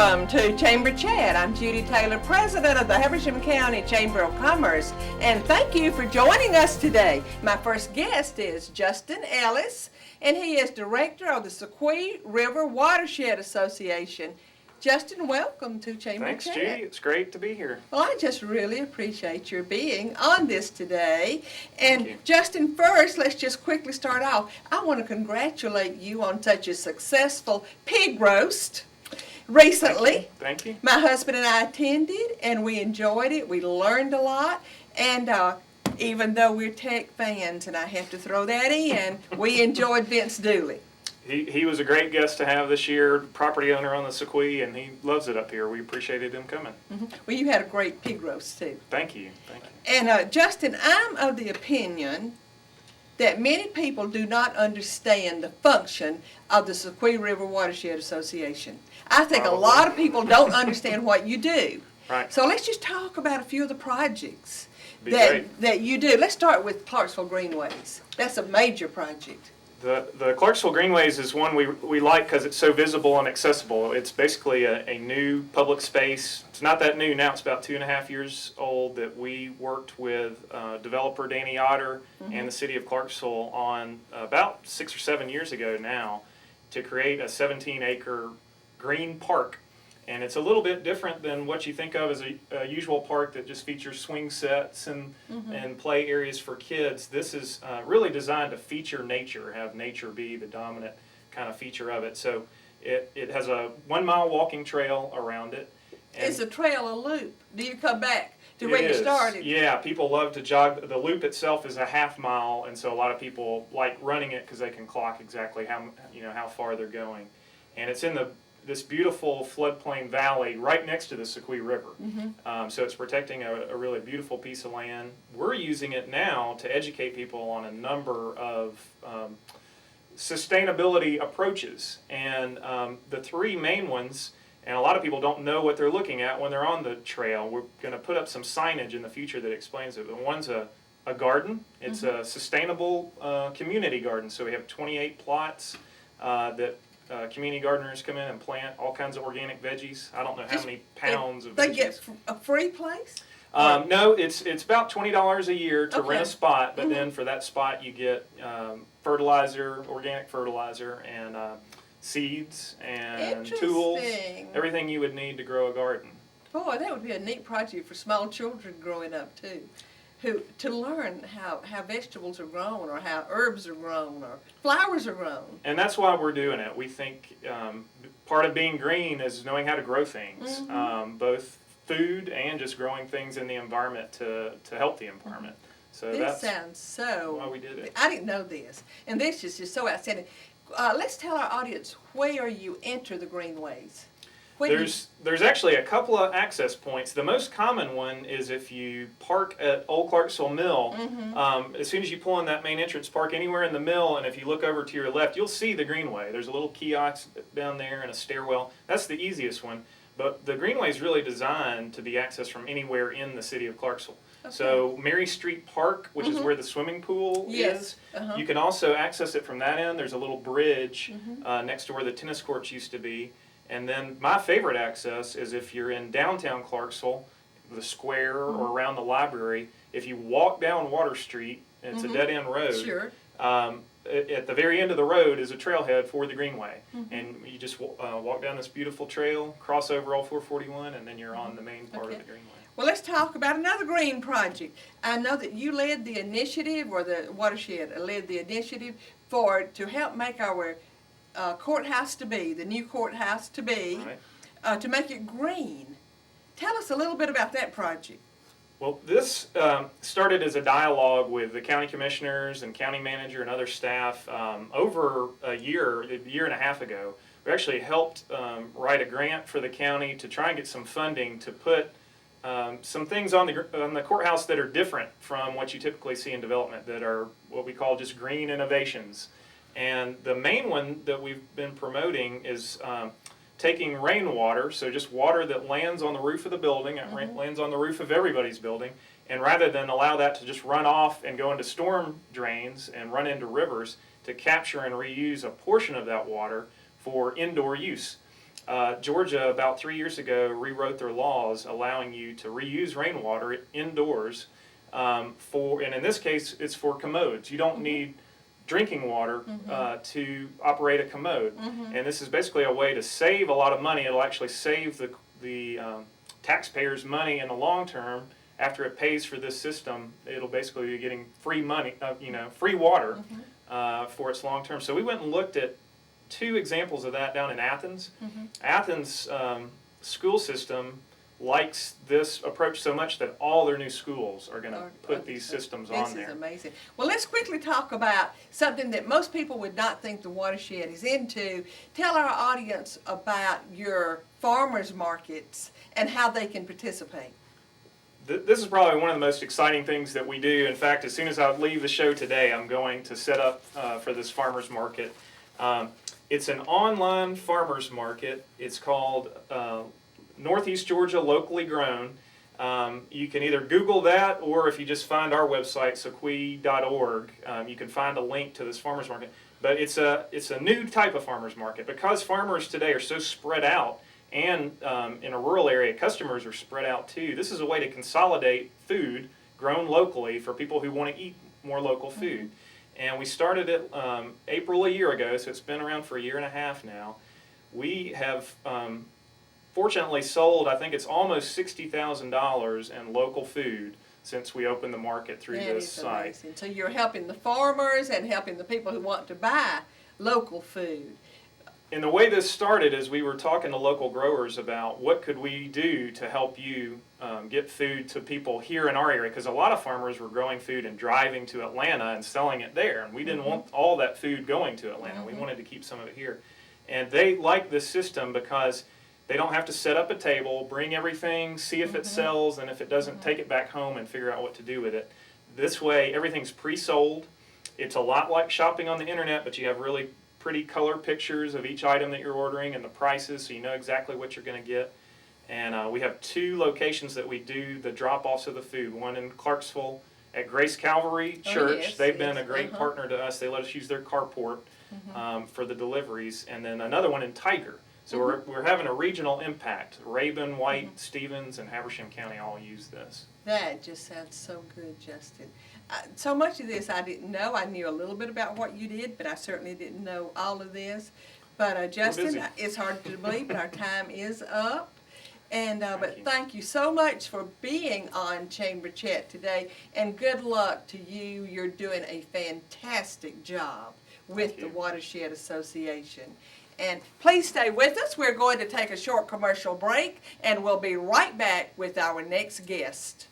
Welcome to Chamber Chat. I'm Judy Taylor, President of the Habersham County Chamber of Commerce, and thank you for joining us today. My first guest is Justin Ellis, and he is Director of the Soque River Watershed Association. Justin, welcome to Chamber Thanks, Chat. Judy. It's great to be here. Well, I just really appreciate your being on this today. And Thank you. Justin, first, let's just quickly start off. I want to congratulate you on such a successful pig roast recently. Thank you. My husband and I attended, and we enjoyed it. We learned a lot. And even though we're tech fans, and I have to throw that in, we enjoyed Vince Dooley. He was a great guest to have this year, property owner on the Soque, and he loves it up here. We appreciated him coming. Mm-hmm. Well, you had a great pig roast, too. Thank you. Thank you. And Justin, I'm of the opinion that many people do not understand the function of the Soque River Watershed Association. I think Probably. a lot of people don't understand what you do. Right. So let's just talk about a few of the projects Be great. that you do. Let's start with Clarkesville Greenways. That's a major project. The Clarkesville Greenways is one we like because it's so visible and accessible. It's basically a new public space. It's not that new now. It's about 2.5 years old that we worked with developer Danny Otter and the city of Clarksville on about 6 or 7 years ago now to create a 17-acre green park. And it's a little bit different than what you think of as a usual park that just features swing sets and play areas for kids. This is really designed to feature nature, have nature be the dominant kind of feature of it. So it has a 1-mile walking trail around it. Is the trail a loop? Do you come back to where you started? Yeah, people love to jog. The loop itself is a 1/2 mile, and so a lot of people like running it because they can clock exactly how far they're going. And it's in this beautiful floodplain valley right next to the Soque River. So it's protecting a really beautiful piece of land. We're using it now to educate people on a number of sustainability approaches. And the 3 main ones, and a lot of people don't know what they're looking at when they're on the trail. We're going to put up some signage in the future that explains it. But one's a garden. It's a sustainable community garden. So we have 28 plots that community gardeners come in and plant all kinds of organic veggies. I don't know how many pounds of veggies. They get a free place? No, it's about $20 a year to rent a spot, but Mm-hmm. then for that spot you get fertilizer, organic fertilizer, and seeds and tools, everything you would need to grow a garden. Boy, that would be a neat project for small children growing up too, to learn how vegetables are grown, or how herbs are grown, or flowers are grown. And that's why we're doing it. We think part of being green is knowing how to grow things, both food and just growing things in the environment to help the environment. So This sounds so. why we did it. I didn't know this, and this is just so outstanding. Let's tell our audience where you enter the greenways. There's actually a couple of access points. The most common one is if you park at Old Clarksville Mill. As soon as you pull in that main entrance, park anywhere in the mill, and if you look over to your left, you'll see the greenway. There's a little kiosk down there and a stairwell. That's the easiest one. But the greenway is really designed to be accessed from anywhere in the city of Clarksville. Okay. So Mary Street Park, which is where the swimming pool is, you can also access it from that end. There's a little bridge next to where the tennis courts used to be. And then my favorite access is if you're in downtown Clarksville, the square or around the library. If you walk down Water Street, it's a dead-end road. Sure. At the very end of the road is a trailhead for the Greenway. And you just walk down this beautiful trail, cross over all 441, and then you're on the main part of the Greenway. Well, let's talk about another green project. I know that you led the initiative, or the watershed led the initiative to help make our courthouse to be, the new courthouse to be, to make it green. Tell us a little bit about that project. Well, this started as a dialogue with the county commissioners and county manager and other staff over a year and a half ago. We actually helped write a grant for the county to try and get some funding to put some things on the courthouse that are different from what you typically see in development, that are what we call just green innovations. And the main one that we've been promoting is taking rainwater, so just water that lands on the roof of the building, lands on the roof of everybody's building, and rather than allow that to just run off and go into storm drains and run into rivers, to capture and reuse a portion of that water for indoor use. Georgia, about 3 years ago, rewrote their laws allowing you to reuse rainwater indoors and in this case, it's for commodes. You don't need drinking water to operate a commode. And this is basically a way to save a lot of money. It'll actually save the taxpayers money in the long term. After it pays for this system, it'll basically be getting free money, free water for its long term. So we went and looked at 2 examples of that down in Athens. Athens' school system likes this approach so much that all their new schools are going to put these systems on there. This is amazing. Well, let's quickly talk about something that most people would not think the watershed is into. Tell our audience about your farmers markets and how they can participate. This is probably one of the most exciting things that we do. In fact, as soon as I leave the show today, I'm going to set up for this farmers market. It's an online farmers market. It's called Northeast Georgia Locally Grown. You can either Google that, or if you just find our website, soque.org, you can find a link to this farmers market. But it's a new type of farmers market because farmers today are so spread out, and in a rural area, customers are spread out too. This is a way to consolidate food grown locally for people who want to eat more local food. And we started it April a year ago, so it's been around for a year and a half now. We have fortunately sold, I think it's almost $60,000 in local food since we opened the market through this site. Amazing. So you're helping the farmers and helping the people who want to buy local food. And the way this started is we were talking to local growers about what could we do to help you get food to people here in our area, because a lot of farmers were growing food and driving to Atlanta and selling it there, and we didn't want all that food going to Atlanta. We wanted to keep some of it here. And they like this system because they don't have to set up a table, bring everything, see if it sells, and if it doesn't, take it back home and figure out what to do with it. This way, everything's pre-sold. It's a lot like shopping on the internet, but you have really pretty color pictures of each item that you're ordering and the prices, so you know exactly what you're going to get. And we have 2 locations that we do the drop-offs of the food. One in Clarkesville at Grace Calvary Church. They've been a great partner to us. They let us use their carport for the deliveries. And then another one in Tiger. So we're having a regional impact. Rabun, White, Stevens, and Habersham County all use this. That just sounds so good, Justin. So much of this I didn't know. I knew a little bit about what you did, but I certainly didn't know all of this. But Justin, it's hard to believe, but our time is up. And but thank you so much for being on Chamber Chat today, and good luck to you. You're doing a fantastic job with the Watershed Association. And please stay with us. We're going to take a short commercial break, and we'll be right back with our next guest.